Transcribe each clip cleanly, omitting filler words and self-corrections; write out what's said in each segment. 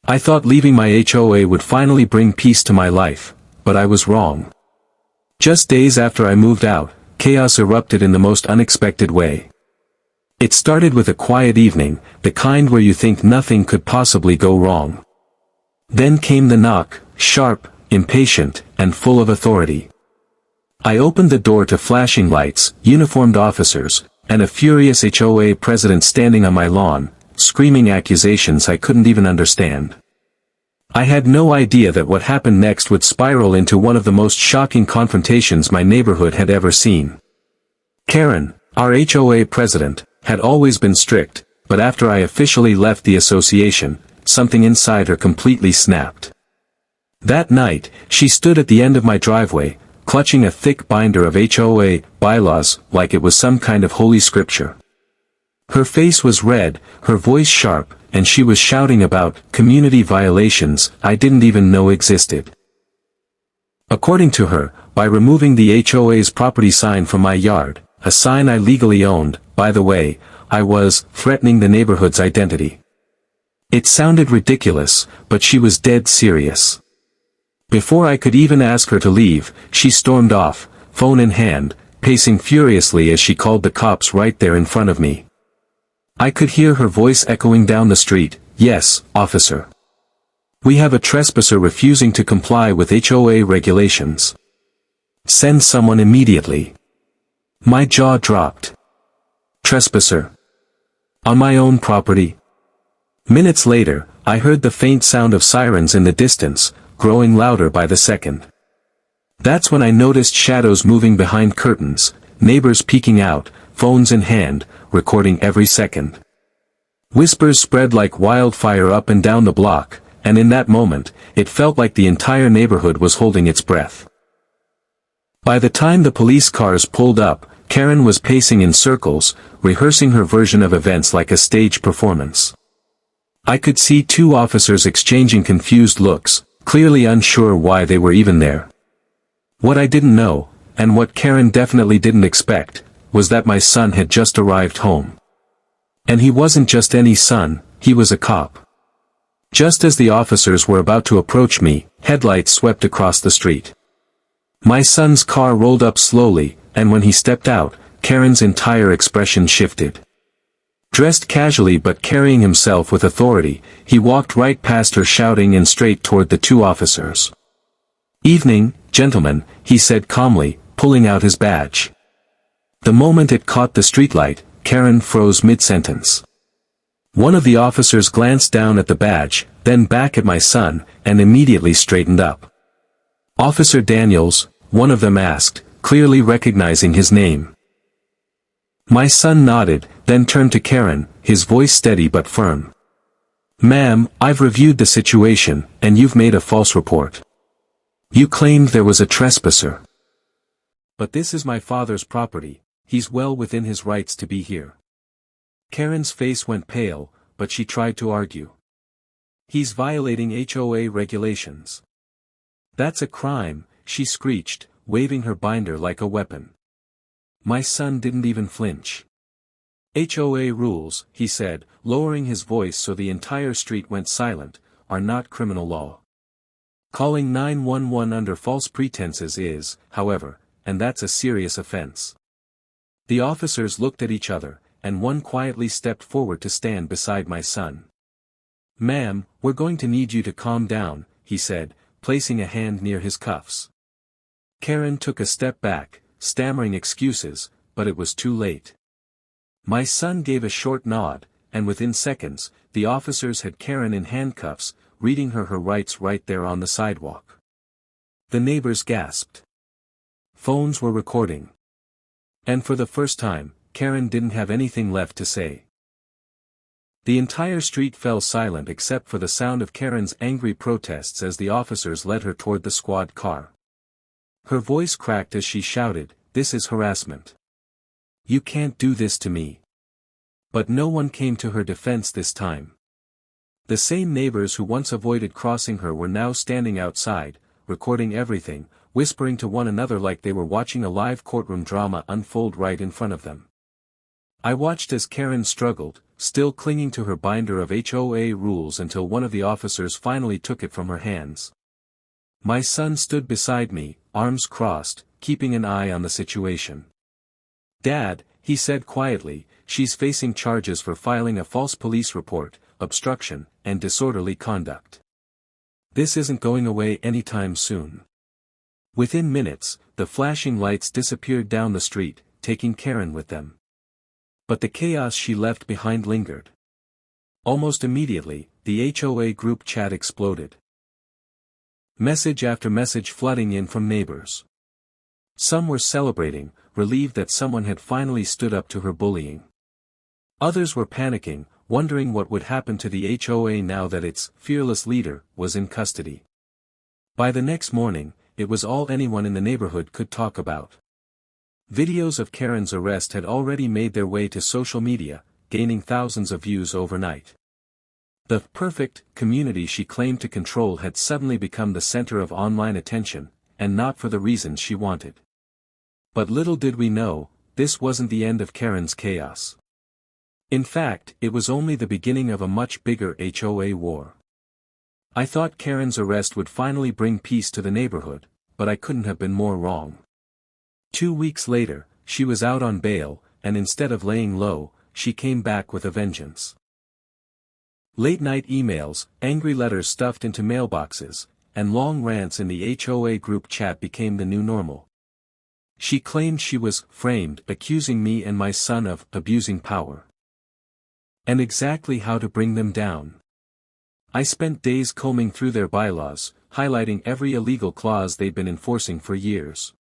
I thought leaving my HOA would finally bring peace to my life, but I was wrong. Just days after I moved out, chaos erupted in the most unexpected way. It started with a quiet evening, the kind where you think nothing could possibly go wrong. Then came the knock, sharp, impatient, and full of authority. I opened the door to flashing lights, uniformed officers, and a furious HOA president standing on my lawn, screaming accusations I couldn't even understand. I had no idea that what happened next would spiral into one of the most shocking confrontations my neighborhood had ever seen. Karen, our HOA president, had always been strict, but after I officially left the association, something inside her completely snapped. That night, she stood at the end of my driveway, clutching a thick binder of HOA bylaws like it was some kind of holy scripture. Her face was red, her voice sharp, and she was shouting about community violations I didn't even know existed. According to her, by removing the HOA's property sign from my yard, a sign I legally owned, by the way, I was threatening the neighborhood's identity. It sounded ridiculous, but she was dead serious. Before I could even ask her to leave, she stormed off, phone in hand, pacing furiously as she called the cops right there in front of me. I could hear her voice echoing down the street, "Yes, officer. We have a trespasser refusing to comply with HOA regulations. Send someone immediately." My jaw dropped. Trespasser. On my own property? Minutes later, I heard the faint sound of sirens in the distance, growing louder by the second. That's when I noticed shadows moving behind curtains, neighbors peeking out, phones in hand, recording every second. Whispers spread like wildfire up and down the block, and in that moment, it felt like the entire neighborhood was holding its breath. By the time the police cars pulled up, Karen was pacing in circles, rehearsing her version of events like a stage performance. I could see two officers exchanging confused looks, clearly unsure why they were even there. What I didn't know, and what Karen definitely didn't expect, was that my son had just arrived home. And he wasn't just any son, he was a cop. Just as the officers were about to approach me, headlights swept across the street. My son's car rolled up slowly, and when he stepped out, Karen's entire expression shifted. Dressed casually but carrying himself with authority, he walked right past her shouting and straight toward the two officers. "Evening, gentlemen," he said calmly, pulling out his badge. The moment it caught the streetlight, Karen froze mid-sentence. One of the officers glanced down at the badge, then back at my son, and immediately straightened up. "Officer Daniels," one of them asked, clearly recognizing his name. My son nodded, then turned to Karen, his voice steady but firm. "Ma'am, I've reviewed the situation, and you've made a false report. You claimed there was a trespasser. But this is my father's property, he's well within his rights to be here." Karen's face went pale, but she tried to argue. "He's violating HOA regulations." "That's a crime," she screeched, waving her binder like a weapon. My son didn't even flinch. "HOA rules," he said, lowering his voice so the entire street went silent, "are not criminal law. Calling 911 under false pretenses is, however, and that's a serious offense." The officers looked at each other, and one quietly stepped forward to stand beside my son. "Ma'am, we're going to need you to calm down," he said, placing a hand near his cuffs. Karen took a step back, stammering excuses, but it was too late. My son gave a short nod, and within seconds, the officers had Karen in handcuffs, reading her rights right there on the sidewalk. The neighbors gasped. Phones were recording. And for the first time, Karen didn't have anything left to say. The entire street fell silent except for the sound of Karen's angry protests as the officers led her toward the squad car. Her voice cracked as she shouted, "This is harassment. You can't do this to me." But no one came to her defense this time. The same neighbors who once avoided crossing her were now standing outside, recording everything, whispering to one another like they were watching a live courtroom drama unfold right in front of them. I watched as Karen struggled, still clinging to her binder of HOA rules until one of the officers finally took it from her hands. My son stood beside me, arms crossed, keeping an eye on the situation. "Dad," he said quietly, "she's facing charges for filing a false police report, obstruction, and disorderly conduct. This isn't going away anytime soon." Within minutes, the flashing lights disappeared down the street, taking Karen with them. But the chaos she left behind lingered. Almost immediately, the HOA group chat exploded. Message after message flooding in from neighbors. Some were celebrating, relieved that someone had finally stood up to her bullying. Others were panicking, wondering what would happen to the HOA now that its fearless leader was in custody. By the next morning, it was all anyone in the neighborhood could talk about. Videos of Karen's arrest had already made their way to social media, gaining thousands of views overnight. The perfect community she claimed to control had suddenly become the center of online attention, and not for the reasons she wanted. But little did we know, this wasn't the end of Karen's chaos. In fact, it was only the beginning of a much bigger HOA war. I thought Karen's arrest would finally bring peace to the neighborhood, but I couldn't have been more wrong. 2 weeks later, she was out on bail, and instead of laying low, she came back with a vengeance. Late-night emails, angry letters stuffed into mailboxes, and long rants in the HOA group chat became the new normal. She claimed she was framed, accusing me and my son of abusing power. And exactly how to bring them down. I spent days combing through their bylaws, highlighting every illegal clause they'd been enforcing for years.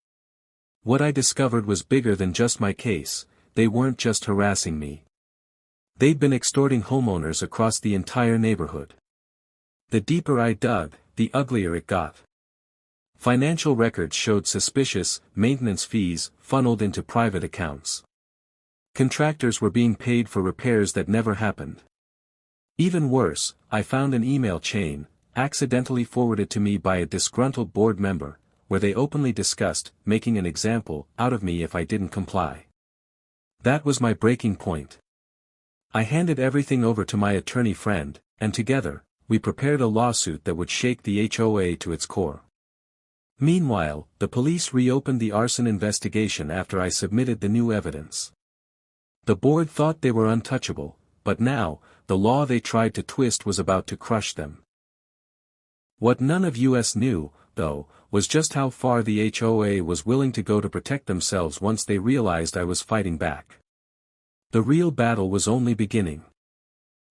What I discovered was bigger than just my case. They weren't just harassing me. They'd been extorting homeowners across the entire neighborhood. The deeper I dug, the uglier it got. Financial records showed suspicious maintenance fees funneled into private accounts. Contractors were being paid for repairs that never happened. Even worse, I found an email chain, accidentally forwarded to me by a disgruntled board member, where they openly discussed making an example out of me if I didn't comply. That was my breaking point. I handed everything over to my attorney friend, and together, we prepared a lawsuit that would shake the HOA to its core. Meanwhile, the police reopened the arson investigation after I submitted the new evidence. The board thought they were untouchable, but now, the law they tried to twist was about to crush them. What none of us knew, though, was just how far the HOA was willing to go to protect themselves once they realized I was fighting back. The real battle was only beginning.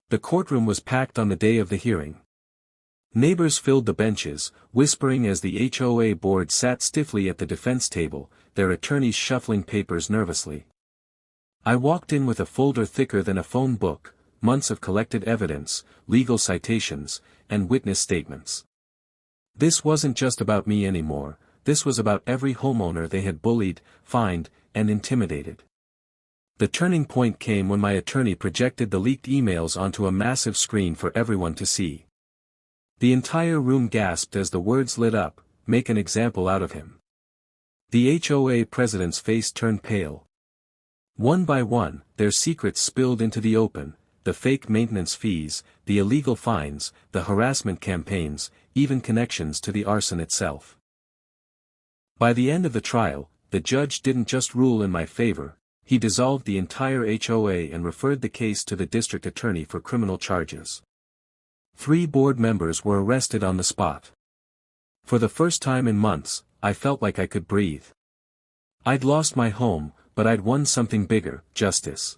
The courtroom was packed on the day of the hearing. Neighbors filled the benches, whispering as the HOA board sat stiffly at the defense table, their attorneys shuffling papers nervously. I walked in with a folder thicker than a phone book, months of collected evidence, legal citations, and witness statements. This wasn't just about me anymore, this was about every homeowner they had bullied, fined, and intimidated. The turning point came when my attorney projected the leaked emails onto a massive screen for everyone to see. The entire room gasped as the words lit up, "Make an example out of him." The HOA president's face turned pale. One by one, their secrets spilled into the open, the fake maintenance fees, the illegal fines, the harassment campaigns, even connections to the arson itself. By the end of the trial, the judge didn't just rule in my favor, he dissolved the entire HOA and referred the case to the district attorney for criminal charges. 3 board members were arrested on the spot. For the first time in months, I felt like I could breathe. I'd lost my home, but I'd won something bigger, justice.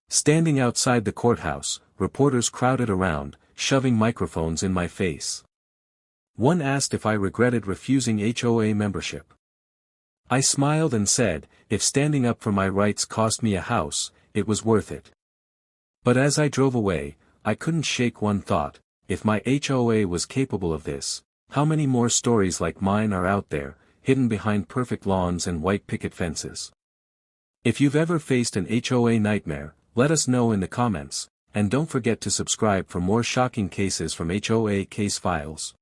Standing outside the courthouse, reporters crowded around, shoving microphones in my face. One asked if I regretted refusing HOA membership. I smiled and said, if standing up for my rights cost me a house, it was worth it. But as I drove away, I couldn't shake one thought: if my HOA was capable of this, how many more stories like mine are out there, hidden behind perfect lawns and white picket fences? If you've ever faced an HOA nightmare, let us know in the comments, and don't forget to subscribe for more shocking cases from HOA Case Files.